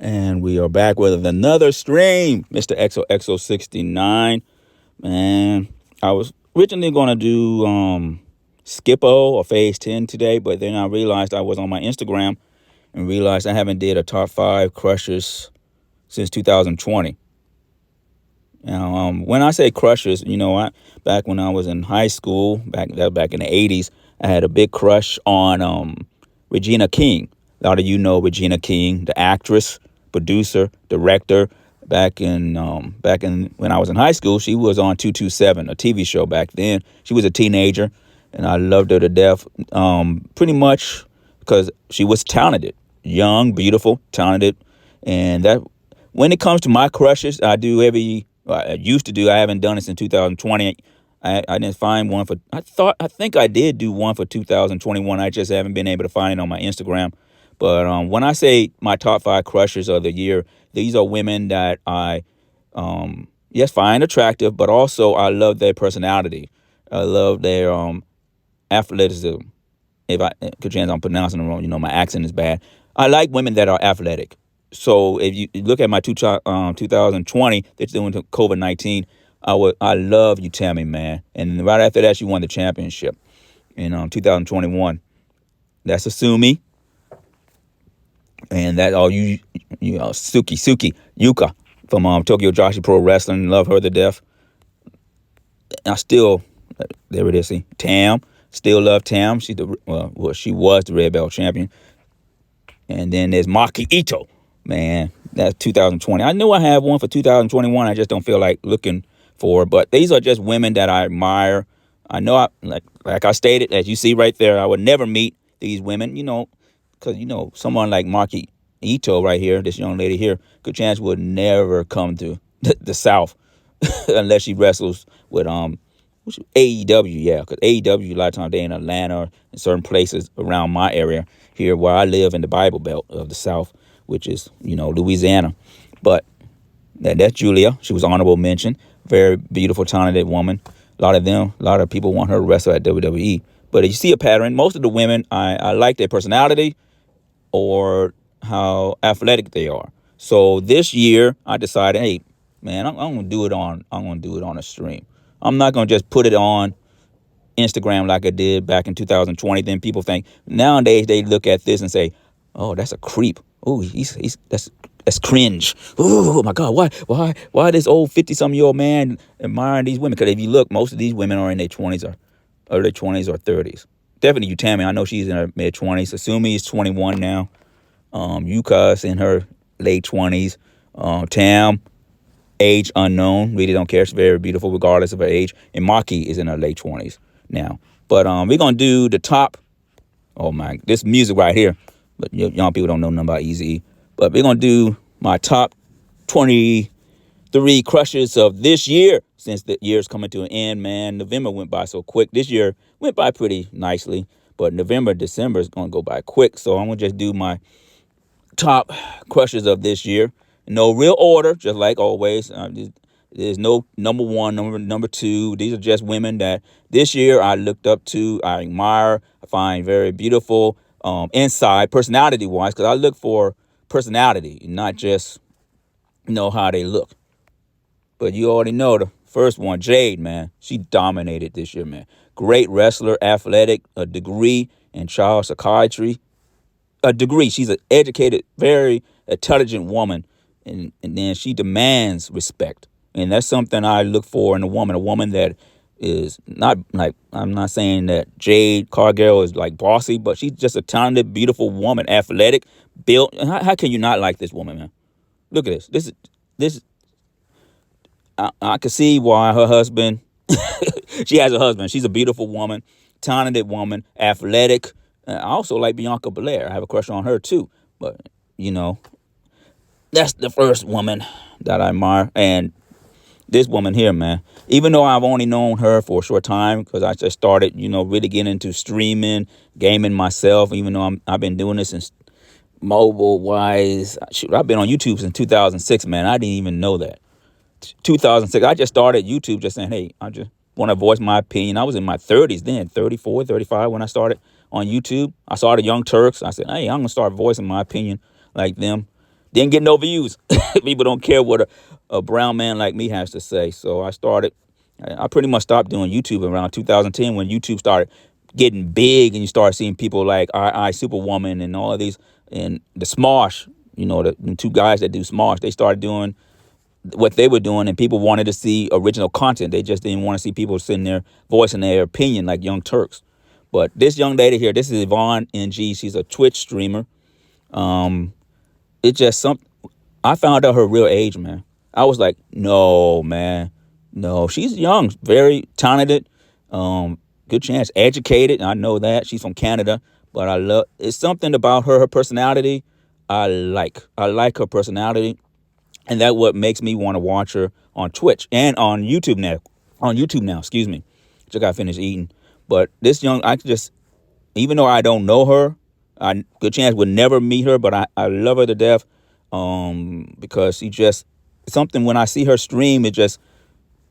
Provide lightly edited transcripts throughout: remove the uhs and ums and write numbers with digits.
And we are back with another stream, Mr. Xoxo69. Man, I was originally going to do Skippo or Phase 10 today, but then I realized I was on my Instagram and realized I haven't did a top 5 crushes since 2020. Now, when I say crushes, back when I was in high school, back in the 80s, I had a big crush on Regina King. A lot of you know Regina King, the actress, producer, director. Back in when I was in high school, she was on 227, a TV show back then. She was a teenager, and I loved her to death. Pretty much because she was talented, young, beautiful, talented, and that. When it comes to my crushes, I used to do. I haven't done it since 2020. I didn't find one for. I think I did do one for 2021. I just haven't been able to find it on my Instagram. But when I say my top 5 crushes of the year, these are women that I, yes, find attractive, but also I love their personality. I love their athleticism. If I, could chance I'm pronouncing it wrong, my accent is bad. I like women that are athletic. So if you look at my 2020, that's doing COVID-19. I love you, Tammy, man. And right after that, she won the championship in 2021. That's Asumi, and that all Suki Yuka from Tokyo Joshi Pro Wrestling. Love her to death. I still, there it is. See, Tam, still love Tam. She was the red belt champion. And then there's Maki Ito. Man, that's 2020. I knew I had one for 2021. I just don't feel like looking for. But these are just women that I admire. I know, like I stated, as you see right there, I would never meet these women, because, someone like Maki Ito right here, this young lady here, good chance would never come to the South unless she wrestles with AEW, yeah, because AEW, a lot of times they in Atlanta or in certain places around my area here where I live in the Bible Belt of the South, which is, Louisiana. But that's Julia. She was honorable mention. Very beautiful, talented woman. A lot of people want her to wrestle at WWE. But you see a pattern. Most of the women, I like their personality or how athletic they are. So this year, I decided, hey, man, I'm gonna do it on a stream. I'm not gonna just put it on Instagram like I did back in 2020. Then people think nowadays they look at this and say, "Oh, that's a creep. Oh, that's cringe. Oh my God, why this old 50-some-year-old man admiring these women?" Because if you look, most of these women are in their 20s or early 20s or 30s. Definitely Utami. I know she's in her mid 20s. Asumi is 21 now. Yuka's in her late 20s. Tam, age unknown. Really don't care. She's very beautiful regardless of her age. And Maki is in her late 20s now. But we're going to do the top. Oh, my. This music right here. But young people don't know nothing about Eazy. But we're going to do my top 23 crushes of this year. Since the year's coming to an end, man. November went by so quick. This year went by pretty nicely. But November, December is going to go by quick. So I'm going to just do my top crushes of this year. No real order, just like always. There's no number one, number two. These are just women that this year I looked up to, I admire, I find very beautiful inside, personality-wise, because I look for personality, not just how they look. But you already know the first one, Jade, man. She dominated this year, man. Great wrestler, athletic, a degree in child psychiatry. A degree. She's an educated, very intelligent woman. And then she demands respect. And that's something I look for in a woman that is not like, I'm not saying that Jade Cargill is like bossy, but she's just a talented, beautiful woman, athletic, built. And how can you not like this woman, man? Look at this. I can see why her husband, she has a husband. She's a beautiful woman, talented woman, athletic. I also like Bianca Belair. I have a crush on her too. But, that's the first woman that I admire. And this woman here, man, even though I've only known her for a short time because I just started, really getting into streaming, gaming myself, even though I've been doing this since mobile wise. Shoot, I've been on YouTube since 2006, man. I didn't even know that. 2006, I just started YouTube just saying, hey, I just want to voice my opinion. I was in my 30s then, 34, 35 when I started on YouTube. I saw the Young Turks. I said, hey, I'm going to start voicing my opinion like them. Didn't get no views. People don't care what a brown man like me has to say. So I pretty much stopped doing YouTube around 2010 when YouTube started getting big and you start seeing people like I Superwoman and all of these and the Smosh, the two guys that do Smosh, they started doing what they were doing and people wanted to see original content. They just didn't want to see people sitting there voicing their opinion like Young Turks. But this young lady here, this is Yvonne NG. She's a Twitch streamer. It just I found out her real age, man. I was like, no, man. No, she's young, very talented, good chance, educated. I know that. She's from Canada, but it's something about her personality. I like her personality. And that's what makes me want to watch her on Twitch and on YouTube now. On YouTube now, excuse me. Just got finished eating. But this young, even though I don't know her, I good chance would never meet her, but I love her to death. Because she just something when I see her stream, it just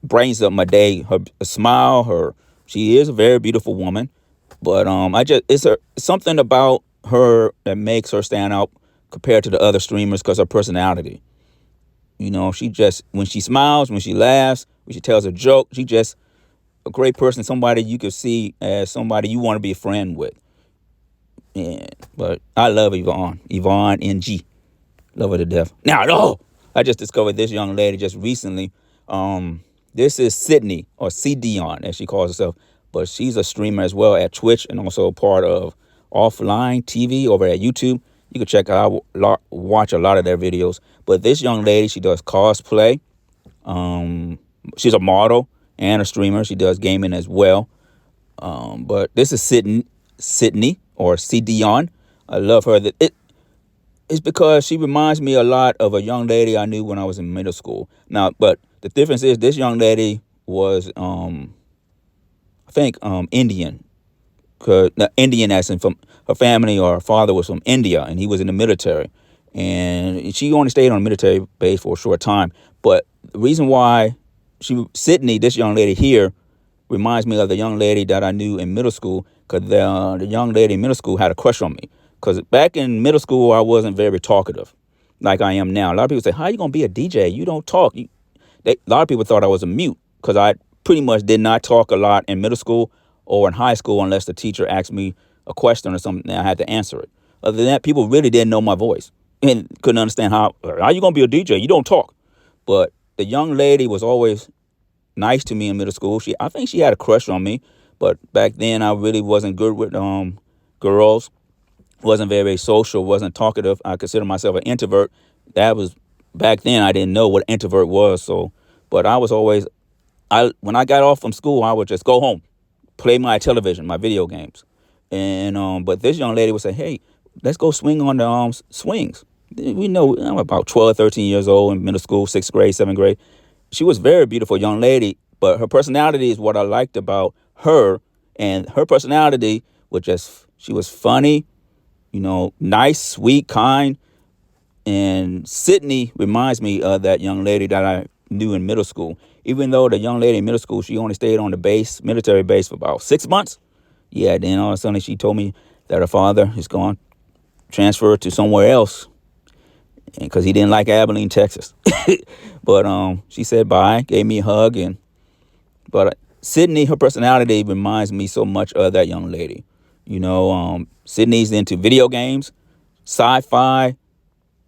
brightens up my day. Her smile, she is a very beautiful woman, but it's something about her that makes her stand out compared to the other streamers because her personality. She just when she smiles, when she laughs, when she tells a joke, she just a great person, somebody you could see as somebody you want to be a friend with. But I love Yvonne NG. Love her to death. Now, no, I just discovered this young lady just recently. This is Sydney, or C Dion, as she calls herself. But she's a streamer as well at Twitch and also part of Offline TV over at YouTube. You can check out, watch a lot of their videos. But this young lady, she does cosplay. She's a model and a streamer. She does gaming as well. But this is Sydney, or C Dion. I love her. It's because she reminds me a lot of a young lady I knew when I was in middle school. Now, but the difference is this young lady was, I think, Indian. Indian as in from her family or her father was from India and he was in the military. And she only stayed on a military base for a short time. But the reason why Sydney, this young lady here, reminds me of the young lady that I knew in middle school because the young lady in middle school had a crush on me. Because back in middle school, I wasn't very talkative like I am now. A lot of people say, how are you going to be a DJ? You don't talk. A lot of people thought I was a mute because I pretty much did not talk a lot in middle school or in high school unless the teacher asked me a question or something and I had to answer it. Other than that, people really didn't know my voice and couldn't understand how are you going to be a DJ? You don't talk. But the young lady was always nice to me in middle school. I think she had a crush on me, but back then I really wasn't good with girls. Wasn't very social, wasn't talkative. I consider myself an introvert. That was back then. I didn't know what introvert was. But I was always, when I got off from school, I would just go home, play my television, my video games. And but this young lady would say, hey, let's go swing on the swings. We know I'm about 12, 13 years old in middle school, 6th grade, 7th grade. She was a very beautiful young lady, but her personality is what I liked about her. And her personality was she was funny, nice, sweet, kind. And Sydney reminds me of that young lady that I knew in middle school. Even though the young lady in middle school, she only stayed on the military base for about 6 months. Yeah, then all of a sudden she told me that her father is gone, transferred to somewhere else because he didn't like Abilene, Texas. But she said bye, gave me a hug. But Sydney, her personality reminds me so much of that young lady. Sydney's into video games, sci-fi,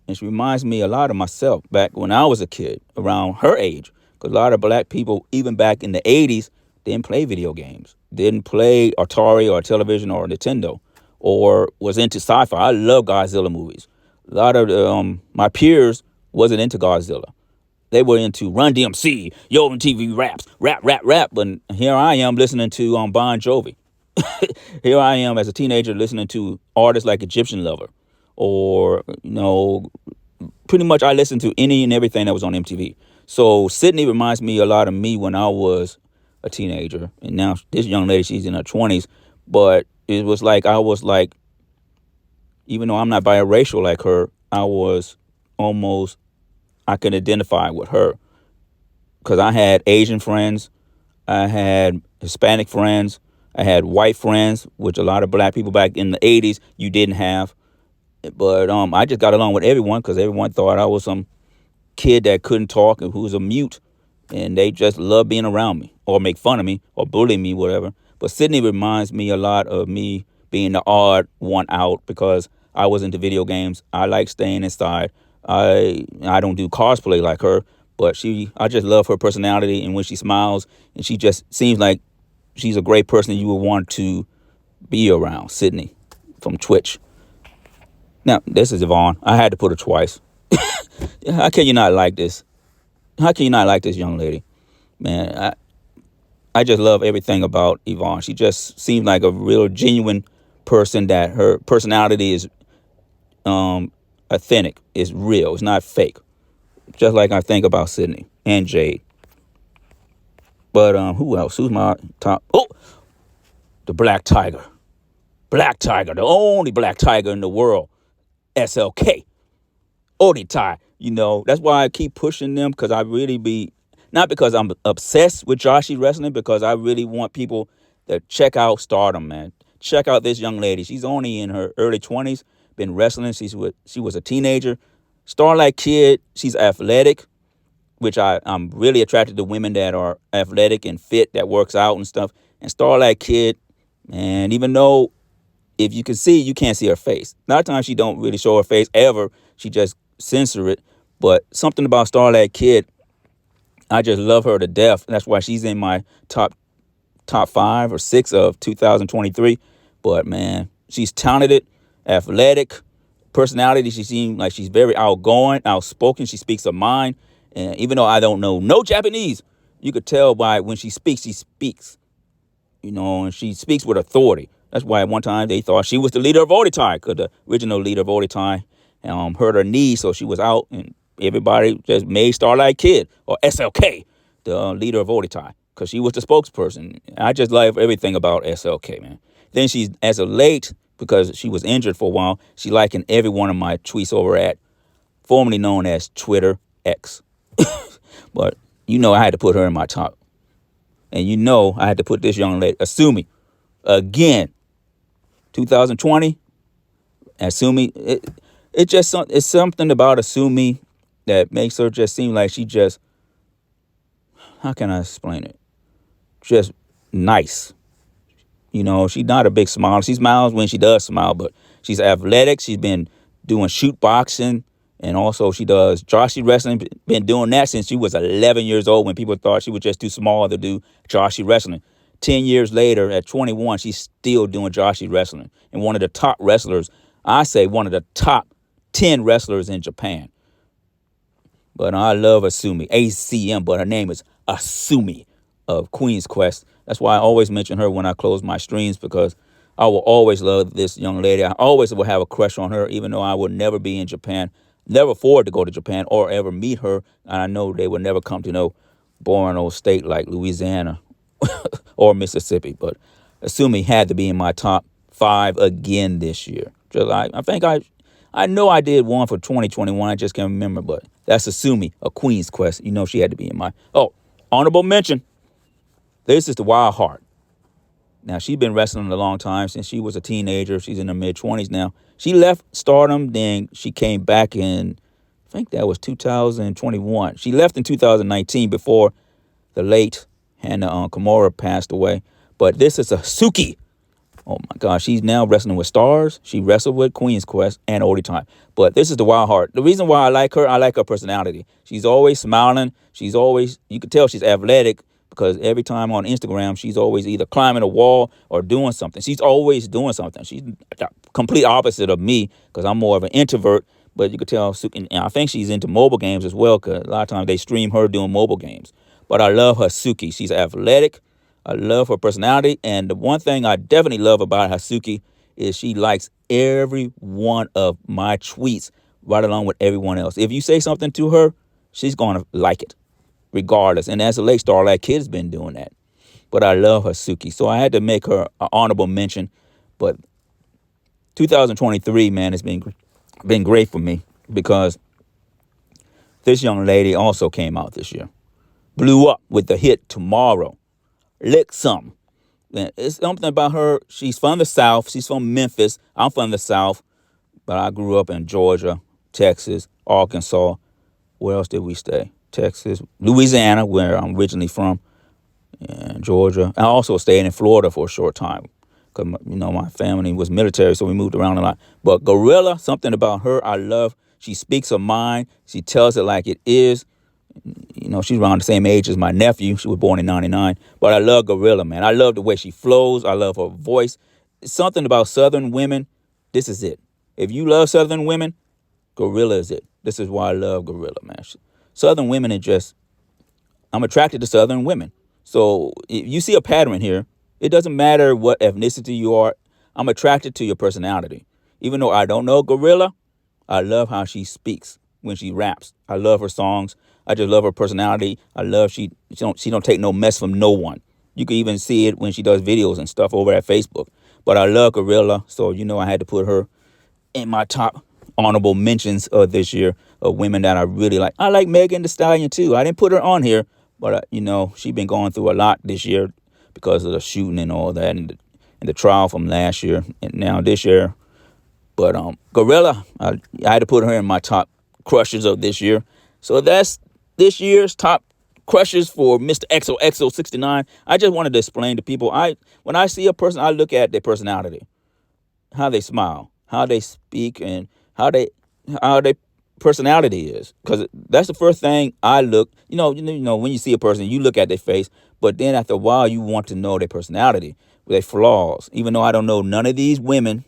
and she reminds me a lot of myself back when I was a kid, around her age. Because a lot of black people, even back in the 80s, didn't play video games, didn't play Atari or television or Nintendo, or was into sci-fi. I love Godzilla movies. A lot of my peers wasn't into Godzilla. They were into Run DMC, Yo MTV raps, rap. But here I am listening to Bon Jovi. Here I am as a teenager listening to artists like Egyptian Lover, or pretty much I listened to any and everything that was on MTV. So Sydney reminds me a lot of me when I was a teenager, and now this young lady, she's in her 20s. But it was like even though I'm not biracial like her, I could identify with her because I had Asian friends, I had Hispanic friends, I had white friends, which a lot of black people back in the 80s you didn't have. But I just got along with everyone because everyone thought I was some kid that couldn't talk and who was a mute, and they just loved being around me or make fun of me or bully me, whatever. But Sydney reminds me a lot of me being the odd one out because I was into video games. I like staying inside. I don't do cosplay like her, but I just love her personality and when she smiles, and she just seems like she's a great person you would want to be around. Sydney from Twitch. Now this is Yvonne. I had to put her twice. How can you not like this? How can you not like this young lady? Man, I just love everything about Yvonne. She just seems like a real genuine person that her personality is authentic, is real, it's not fake. Just like I think about Sydney and Jade. But who else? Who's my top? Oh, the Black Tiger. Black Tiger, the only Black Tiger in the world. SLK. Oditai. That's why I keep pushing them because I really be, not because I'm obsessed with Joshi wrestling, because I really want people to check out Stardom, man. Check out this young lady. She's only in her early 20s, been wrestling. She was a teenager. Starlight Kid, she's athletic, which I'm really attracted to women that are athletic and fit, that works out and stuff. And Starlight Kid, man, even though if you can see, you can't see her face. A lot of times she don't really show her face ever. She just censor it. But something about Starlight Kid, I just love her to death. That's why she's in my top 5 or 6 of 2023. But man, she's talented, athletic, personality. She seems like she's very outgoing, outspoken. She speaks her mind. And even though I don't know no Japanese, you could tell by when she speaks, and she speaks with authority. That's why at one time they thought she was the leader of Oditai, because the original leader of Oditai hurt her knee, so she was out, and everybody just made Starlight Kid, or SLK, the leader of Oditai, because she was the spokesperson. I just love everything about SLK, man. Then she's, as of late, because she was injured for a while, she liking every one of my tweets over at, formerly known as Twitter X. But, I had to put her in my top. And I had to put this young lady, Asumi, again, 2020, Asumi, it's something about Asumi that makes her just seem like she just, how can I explain it? Just nice. She's not a big smiler. She smiles when she does smile, but she's athletic. She's been doing shoot boxing, and also she does Joshi wrestling. Been doing that since she was 11 years old, when people thought she was just too small to do Joshi wrestling. 10 years later, at 21, she's still doing Joshi wrestling. And one of the top wrestlers, I say one of the top 10 wrestlers in Japan. But I love Asumi, ACM, but her name is Asumi of Queen's Quest. That's why I always mention her when I close my streams, because I will always love this young lady. I always will have a crush on her, even though I will never be in Japan, never afford to go to Japan or ever meet her. And I know they will never come to no boring old state like Louisiana or Mississippi. But Asumi had to be in my top 5 again this year. I think I know I did one for 2021. I just can't remember, but that's Asumi, a Queen's Quest. She had to be in my... Oh, honorable mention. This is the Wild Heart. Now, she's been wrestling a long time, since she was a teenager. She's in her mid-20s now. She left Stardom, then she came back in, I think that was 2021. She left in 2019 before the late Hannah Kimura passed away. But this is a Suki. Oh my gosh, she's now wrestling with stars. She wrestled with Queen's Quest and Oldie. But this is the Wild Heart. The reason why I like her personality. She's always smiling. You can tell she's athletic, because every time on Instagram, she's always either climbing a wall or doing something. She's always doing something. She's the complete opposite of me, because I'm more of an introvert. But you could tell, and I think she's into mobile games as well, because a lot of times they stream her doing mobile games. But I love her Suki. She's athletic. I love her personality. And the one thing I definitely love about Hasuki is she likes every one of my tweets right along with everyone else. If you say something to her, she's going to like it regardless. And as a late Starlight Kid's been doing that. But I love Hasuki. So I had to make her an honorable mention. But 2023, man, has been great for me, because this young lady also came out this year. Blew up with the hit Tomorrow. Lick Some. It's something about her. She's from the South. She's from Memphis. I'm from the South. But I grew up in Georgia, Texas, Arkansas. Where else did we stay? Texas, Louisiana, where I'm originally from, and Georgia. I also stayed in Florida for a short time because my family was military, so we moved around a lot. But Gorilla, something about her I love. She speaks her mind. She tells it like it is. She's around the same age as my nephew. She was born in '99. But I love Gorilla, man. I love the way she flows. I love her voice. Something about Southern women. This is it. If you love Southern women, Gorilla is it. This is why I love Gorilla, man. Southern women are just, I'm attracted to Southern women. So if you see a pattern here, it doesn't matter what ethnicity you are. I'm attracted to your personality. Even though I don't know Gorilla, I love how she speaks when she raps. I love her songs. I just love her personality. I love she don't take no mess from no one. You can even see it when she does videos and stuff over at Facebook. But I love Gorilla, so I had to put her in my top honorable mentions of this year of women that I really like. I like Megan Thee Stallion too. I didn't put her on here, but she's been going through a lot this year because of the shooting and all that, and the trial from last year and now this year. But Gorilla, I had to put her in my top crushes of this year. So that's this year's top crushes for Mr. Xoxo69. I just wanted to explain to people. When I see a person, I look at their personality, how they smile, how they speak, and how their personality is. Because that's the first thing I look. When you see a person, you look at their face, but then after a while, you want to know their personality, their flaws. Even though I don't know none of these women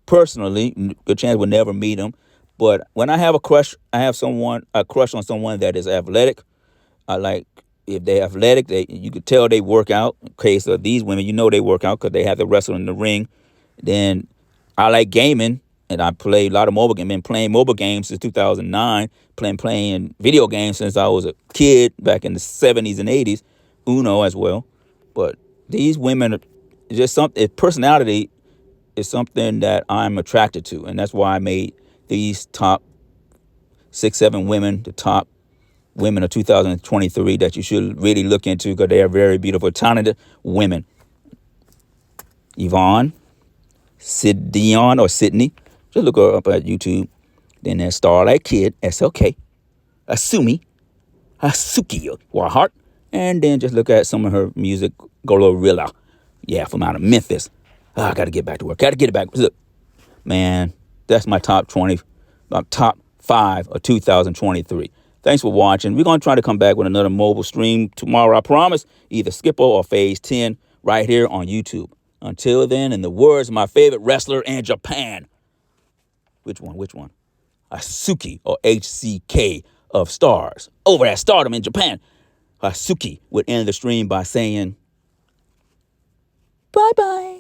personally, good chance we'll never meet them. But when I have a crush, I have a crush on someone that is athletic. I like if they're athletic, you could tell they work out. In case of these women, they work out because they have to wrestle in the ring. Then I like gaming, and I play a lot of mobile games. Been playing mobile games since 2009. Playing video games since I was a kid back in the 70s and 80s. Uno as well. But these women are just something. Personality is something that I'm attracted to, and that's why I made these top 6-7 women the top women of 2023 that you should really look into because they are very beautiful, talented women. Yvonne, Dion or Sydney, just look her up at YouTube. Then there's Starlight Kid, SLK, Asumi, Hasuki, or Heart, and then just look at some of her music, Gorilla, from out of Memphis. I got to get back to work. Got to get it back. Look, man, that's my top 20, my top 5 of 2023. Thanks for watching. We're going to try to come back with another mobile stream tomorrow, I promise. Either Skippo or Phase 10 right here on YouTube. Until then, in the words of my favorite wrestler in Japan. Which one? Asuki or HCK of Stars. Over at Stardom in Japan. Asuki would end the stream by saying, bye-bye.